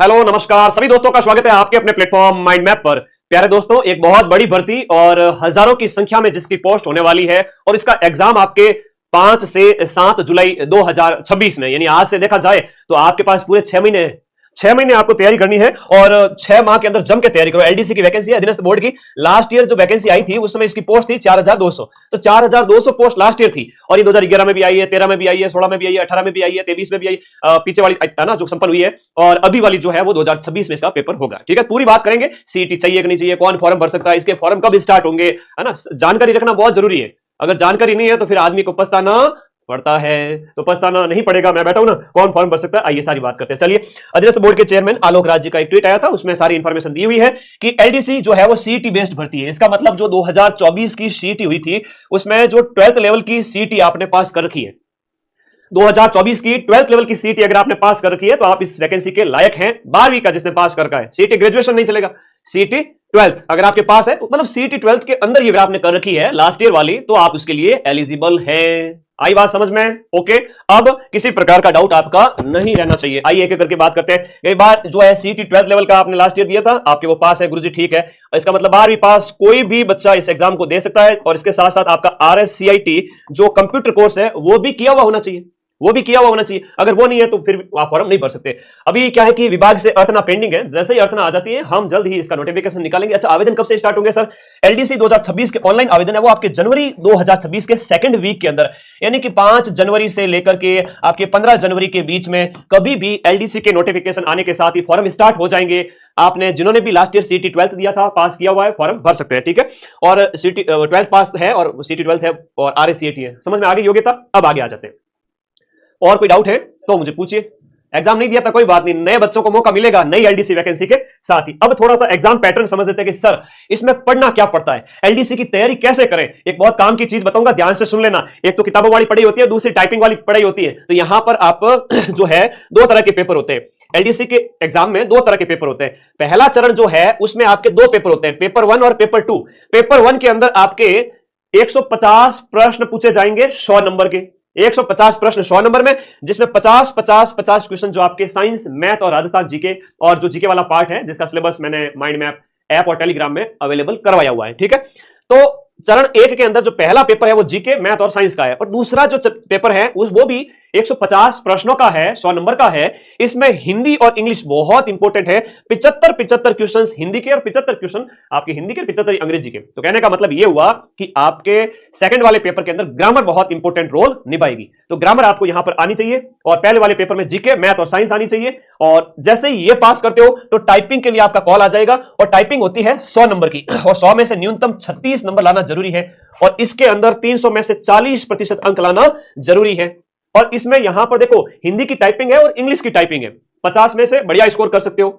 Hello नमस्कार सभी दोस्तों का स्वागत है आपके अपने प्लेटफॉर्म माइंड मैप पर। प्यारे दोस्तों, एक बहुत बड़ी भर्ती और हजारों की संख्या में जिसकी पोस्ट होने वाली है और इसका एग्जाम आपके 5 से 7 जुलाई 2026 में, यानी आज से देखा जाए तो आपके पास पूरे 6 महीने हैं। 6 महीने आपको तैयारी करनी है और 6 माह के अंदर जम के तैयारी करो। एलडीसी की वैकेंसी है, अधीनस्थ बोर्ड की। लास्ट ईयर जो वैकेंसी आई थी उस समय इसकी पोस्ट थी 4200, तो 4200 पोस्ट लास्ट ईयर थी और ये 2011 में भी आई है, 13 में भी आई है, 16 में भी आई है, 18 में भी आई है, 23 में भी आई, पीछे वाली ना जो संपन्न हुई है, और अभी वाली जो है वो 2026 में इसका पेपर होगा। ठीक है, पूरी बात करेंगे। सीईटी चाहिए कि नहीं चाहिए, कौन फॉर्म भर सकता है, इसके फॉर्म कब स्टार्ट होंगे, है ना। जानकारी रखना बहुत जरूरी है। अगर जानकारी नहीं है तो फिर आदमी को पछताना पड़ता है, तो पछताना नहीं पड़ेगा। मैं बैठा हूं ना, कौन फॉर्म भर सकता है, आइए सारी बात करते हैं। चलिए, अधीनस्थ बोर्ड के चेयरमैन आलोक राज जी का एक ट्वीट आया था, उसमें सारी इंफॉर्मेशन दी हुई है कि एलडीसी जो है वो सीईटी बेस्ड भर्ती है। इसका मतलब जो 2024 की सीईटी हुई थी उसमें जो 12th लेवल की सीईटी आपने पास कर रखी है, 2024 की 12th लेवल की सीईटी अगर आपने पास कर रखी है तो आप इस वैकेंसी के लायक हैं। 12वीं का जिसने पास कर रखा है, सीईटी ग्रेजुएशन नहीं चलेगा, सीईटी 12th अगर आपके पास है, मतलब सीईटी 12th के अंदर ये आपने कर रखी है लास्ट ईयर वाली, तो आप उसके लिए एलिजिबल हैं। आई बात समझ में? ओके, अब किसी प्रकार का डाउट आपका नहीं रहना चाहिए। आइए एक एक करके बात करते हैं। कई बार जो है सीईटी 12th लेवल का आपने लास्ट ईयर दिया था, आपके वो पास है, गुरुजी ठीक है, इसका मतलब 12वीं पास कोई भी बच्चा इस एग्जाम को दे सकता है। और इसके साथ साथ आपका RSCIT जो कंप्यूटर कोर्स है वो भी किया हुआ होना चाहिए, वो भी किया हुआ होना चाहिए। अगर वो नहीं है तो फिर आप फॉर्म नहीं भर सकते। अभी क्या है कि विभाग से अर्चना पेंडिंग है, जैसे ही अर्चना आ जाती है हम जल्द ही इसका नोटिफिकेशन निकालेंगे। अच्छा, आवेदन कब से स्टार्ट होंगे सर? एलडीसी 2026 के ऑनलाइन आवेदन है वो आपके जनवरी 2026 के सेकंड वीक के अंदर, यानी कि 5 जनवरी से लेकर के आपके 15 जनवरी के बीच में कभी भी एलडीसी के नोटिफिकेशन आने के साथ ही फॉर्म स्टार्ट हो जाएंगे। आपने जिन्होंने भी लास्ट ईयर सीईटी 12th दिया था, पास किया हुआ है, फॉर्म भर सकते हैं। ठीक है, और सीईटी 12th पास है और सीईटी 12th है और RSCIT है। समझ में आ गई योग्यता? अब आगे आ जाते हैं। और कोई डाउट है तो मुझे पूछिए। एग्जाम नहीं दिया था कोई बात नहीं, नए बच्चों को मौका मिलेगा नई एलडीसी वैकेंसी के साथ ही। अब थोड़ा सा एग्जाम पैटर्न समझ लेते हैं कि सर इसमें पढ़ना क्या पड़ता है, एलडीसी की तैयारी कैसे करें। एक बहुत काम की चीज बताऊंगा, ध्यान से सुन लेना। एक तो किताबों वाली पढ़ाई होती है, दूसरी टाइपिंग वाली पढ़ाई होती है। तो यहां पर आप जो है 2 तरह के पेपर होते हैं एलडीसी के एग्जाम में। 2 तरह के पेपर होते हैं। पहला चरण जो है उसमें आपके 2 पेपर होते हैं, पेपर 1 और पेपर 2। पेपर 1 के अंदर आपके 150 प्रश्न पूछे जाएंगे 100 नंबर के, 150 प्रश्न 100 नंबर में, जिसमें 50 क्वेश्चन जो आपके साइंस, मैथ और राजस्थान जीके, और जो जीके वाला पार्ट है जिसका सिलेबस मैंने माइंड मैप ऐप और टेलीग्राम में अवेलेबल करवाया हुआ है। ठीक है, तो चरण 1 के अंदर जो पहला पेपर है वो जीके, मैथ और साइंस का है, और दूसरा जो पेपर है वो भी 150 प्रश्नों का है, 100 नंबर का है। इसमें हिंदी और इंग्लिश बहुत इंपॉर्टेंट है। 75 क्वेश्चंस हिंदी के और 75 क्वेश्चन आपके हिंदी के, 75 अंग्रेजी के। तो कहने का मतलब ये हुआ कि आपके सेकंड वाले पेपर के अंदर ग्रामर बहुत इंपॉर्टेंट रोल निभाएगी। तो ग्रामर आपको यहां पर आनी चाहिए, और पहले वाले पेपर में जीके, मैथ और साइंस आनी चाहिए। और जैसे ही ये पास करते हो तो टाइपिंग के लिए आपका कॉल आ जाएगा, और टाइपिंग होती है 100 नंबर की, और 100 में से न्यूनतम 36 नंबर लाना जरूरी है, और इसके अंदर 300 में से 40% अंक लाना जरूरी है। और इसमें यहां पर देखो, हिंदी की टाइपिंग है और इंग्लिश की टाइपिंग है, 50 में से बढ़िया स्कोर कर सकते हो।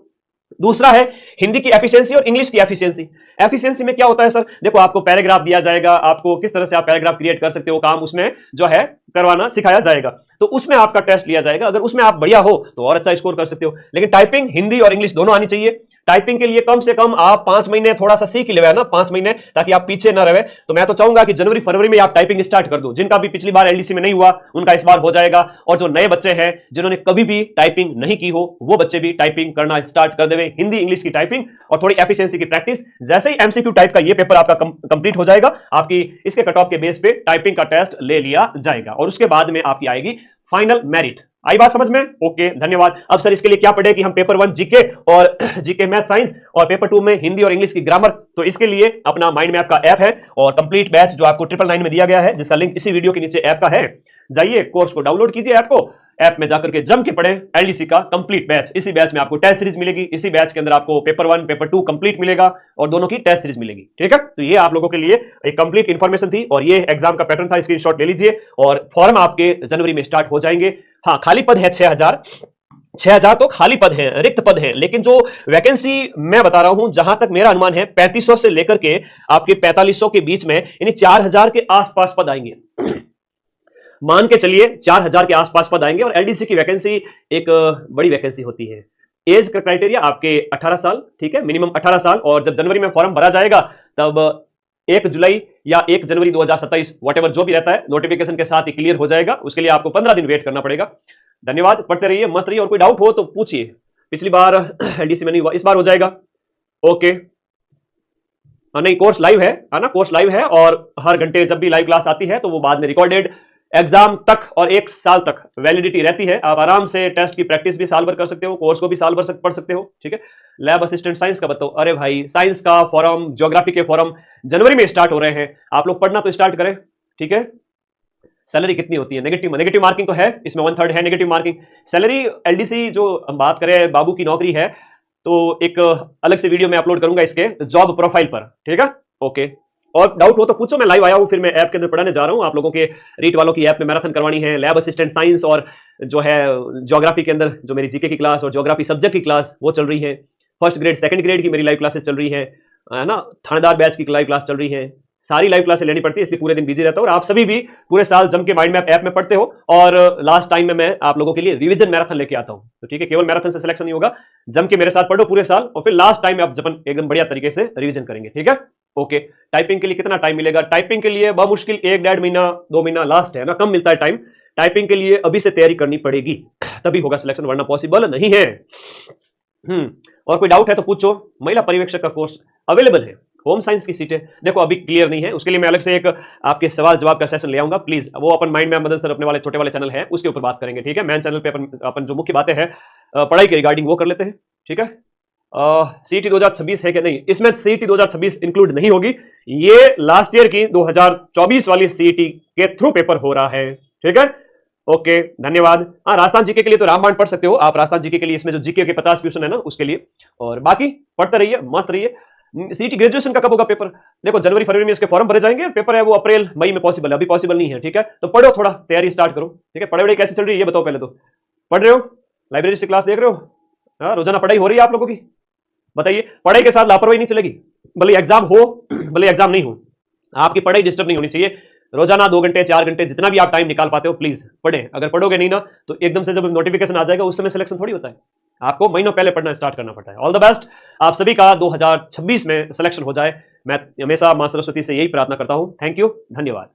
दूसरा है हिंदी की एफिशिएंसी और इंग्लिश की एफिशिएंसी। एफिशिएंसी में क्या होता है सर? देखो, आपको पैराग्राफ दिया जाएगा, आपको किस तरह से आप पैराग्राफ क्रिएट कर सकते हो, काम उसमें जो है करवाना सिखाया जाएगा, तो उसमें आपका टेस्ट लिया जाएगा। अगर उसमें आप बढ़िया हो तो और अच्छा स्कोर कर सकते हो। लेकिन टाइपिंग हिंदी और इंग्लिश दोनों आनी चाहिए। टाइपिंग के लिए कम से कम आप 5 महीने थोड़ा सा सीख ले ना, 5 महीने, ताकि आप पीछे ना रहे। तो मैं तो चाहूंगा कि जनवरी फरवरी में आप टाइपिंग स्टार्ट कर दो। जिनका भी पिछली बार एलडीसी में नहीं हुआ उनका इस बार हो जाएगा, और जो नए बच्चे हैं जिन्होंने कभी भी टाइपिंग नहीं की हो वो बच्चे भी टाइपिंग करना स्टार्ट कर देवे। हिंदी इंग्लिश की टाइपिंग और थोड़ी एफिशिएंसी की प्रैक्टिस। जैसे ही एमसीक्यू टाइप का ये पेपर आपका कंप्लीट हो जाएगा, आपकी इसके कट ऑफ के बेस पे टाइपिंग का टेस्ट ले लिया जाएगा, और उसके बाद में आपकी आएगी फाइनल मेरिट। आई बात समझ में? ओके, धन्यवाद। अब सर इसके लिए क्या पढ़े कि हम पेपर 1 जीके और जीके मैथ साइंस, और पेपर 2 में हिंदी और इंग्लिश की ग्रामर। तो इसके लिए अपना माइंड मैप का ऐप है, और कंप्लीट बैच जो आपको 999 में दिया गया है, जिसका लिंक इसी वीडियो के नीचे ऐप का है। जाइए, कोर्स को डाउनलोड कीजिए, ऐप को, ऐप में जाकर के जम के पढ़ें एलडीसी का कंप्लीट बैच। इसी बैच में आपको टेस्ट सीरीज मिलेगी, इसी बैच के अंदर आपको पेपर 1 पेपर 2 कंप्लीट मिलेगा, और दोनों की टेस्ट सीरीज मिलेगी। ठीक है, तो ये आप लोगों के लिए एक कंप्लीट इंफॉर्मेशन थी, और ये एग्जाम का पैटर्न था। स्क्रीनशॉट ले लीजिए, और फॉर्म आपके जनवरी में स्टार्ट हो जाएंगे। हाँ, खाली पद है 6000 तो खाली पद है, रिक्त पद है। लेकिन जो वैकेंसी मैं बता रहा हूं, जहां तक मेरा अनुमान है 3500 से लेकर के आपके 4500 के बीच में, यानी 4000 के आसपास पद आएंगे। मान के चलिए 4000 के आसपास पद आएंगे। और एलडीसी की वैकेंसी एक बड़ी वैकेंसी होती है। एज का क्राइटेरिया आपके 18 साल, ठीक है, मिनिमम 18 साल। और जब जनवरी में फॉर्म भरा जाएगा तब 1 जुलाई या 1 जनवरी 2027 व्हाटएवर जो भी रहता है, नोटिफिकेशन के साथ ही क्लियर हो जाएगा। उसके लिए आपको 15 दिन वेट करना पड़ेगा। धन्यवाद, पढ़ते रहिए, मस्त रहिए, और कोई डाउट हो तो पूछिए। पिछली बार एलडीसी में नहीं हुआ, इस बार हो जाएगा। ओके, नहीं कोर्स लाइव है ना, कोर्स लाइव है और हर घंटे जब भी लाइव क्लास आती है तो वो बाद में रिकॉर्डेड एग्जाम तक और 1 साल तक वैलिडिटी रहती है। आप आराम से टेस्ट की प्रैक्टिस भी साल भर कर सकते हो, कोर्स को भी साल भर पढ़ सकते हो। ठीक है, लैब असिस्टेंट साइंस का बताओ। अरे भाई साइंस का फॉरम, ज्योग्राफी के फॉरम जनवरी में स्टार्ट हो रहे हैं, आप लोग पढ़ना तो स्टार्ट करें। ठीक है, सैलरी कितनी होती है? नेगेटिव मार्किंग तो है इसमें, 1/3 है नेगेटिव मार्किंग। सैलरी एलडीसी जो हम बात करें बाबू की नौकरी है तो एक अलग से वीडियो में अपलोड करूंगा इसके जॉब प्रोफाइल पर। ठीक है, ओके। और डाउट हो तो पूछो, मैं लाइव आया हूं, फिर मैं ऐप के अंदर पढ़ाने जा रहा हूं आप लोगों के। रीट वालों की ऐप में मैराथन करवानी है, लैब असिस्टेंट साइंस और जो है ज्योग्राफी के अंदर जो मेरी जीके की क्लास और ज्योग्राफी सब्जेक्ट की क्लास वो चल रही है। फर्स्ट ग्रेड सेकंड ग्रेड की मेरी लाइव क्लासेस चल रही है ना, थानेदार बैच की लाइव क्लास चल रही है। सारी लाइव क्लासेस लेनी पड़ती है, इसलिए पूरे दिन बिजी रहता हूं। और आप सभी भी पूरे साल जम के माइंड मैप ऐप में पढ़ते हो और लास्ट टाइम में मैं आप लोगों के लिए रिवीजन मैराथन लेके आता हूं। तो ठीक है, केवल मैराथन से सिलेक्शन नहीं होगा, जम के मेरे साथ पढ़ो पूरे साल और फिर लास्ट टाइम में आप जब एकदम बढ़िया तरीके से रिवीजन करेंगे। ठीक है, ओके। टाइपिंग के लिए कितना टाइम मिलेगा? टाइपिंग के लिए मुश्किल 1-1.5 महीना 2 महीना लास्ट है ना, कम मिलता है टाइम। टाइपिंग के लिए अभी से तैयारी करनी पड़ेगी, तभी होगा सिलेक्शन, वरना पॉसिबल नहीं है। और कोई डाउट है तो पूछो। महिला पर्यवेक्षक का कोर्स अवेलेबल है, होम साइंस की सीटें देखो अभी क्लियर नहीं है, उसके लिए मैं अलग से एक आपके सवाल जवाब का सेशन ले आऊंगा। प्लीज वो अपन माइंड मैप मदन सर अपने वाले छोटे वाले चैनल है उसके ऊपर बात करेंगे। ठीक है, मैन चैनल पे अपन जो मुख्य बातें हैं पढ़ाई के रिगार्डिंग वो कर लेते हैं। ठीक है, सीईटी 2026 है क्या? नहीं, इसमें सीईटी 2026 इंक्लूड नहीं होगी, ये लास्ट ईयर की 2024 वाली सीईटी के थ्रू पेपर हो रहा है। ठीक है, ओके, धन्यवाद। हाँ, राजस्थान जीके के लिए तो रामबाण पढ़ सकते हो आप, राजस्थान जीके के लिए इसमें जो जीके के 50 क्वेश्चन है ना उसके लिए, और बाकी पढ़ते रहिए, मस्त रहिए। सीईटी ग्रेजुएशन का कब होगा पेपर? देखो जनवरी फरवरी में इसके फॉर्म भरे जाएंगे, पेपर है वो अप्रैल मई में पॉसिबल है, अभी पॉसिबल नहीं है। ठीक है, तो पढ़ो, थोड़ा तैयारी स्टार्ट करो। ठीक है, पढ़ाई कैसी चल रही है ये बताओ पहले तो। पढ़ रहे हो? लाइब्रेरी से क्लास देख रहे हो? हाँ, रोजाना पढ़ाई हो रही है आप लोगों की? बताइए, पढ़ाई के साथ लापरवाही नहीं चलेगी, भले एग्जाम हो भले एग्जाम नहीं हो, आपकी पढ़ाई डिस्टर्ब नहीं होनी चाहिए। रोजाना 2 घंटे 4 घंटे जितना भी आप टाइम निकाल पाते हो प्लीज पढ़ें। अगर पढ़ोगे नहीं ना तो एकदम से जब नोटिफिकेशन आ जाएगा उस समय सिलेक्शन थोड़ी होता है, आपको महीनों पहले पढ़ना स्टार्ट करना पड़ता है। ऑल द बेस्ट, आप सभी का 2026 में सिलेक्शन हो जाए, मैं हमेशा मां सरस्वती से यही प्रार्थना करता हूं। थैंक यू, धन्यवाद।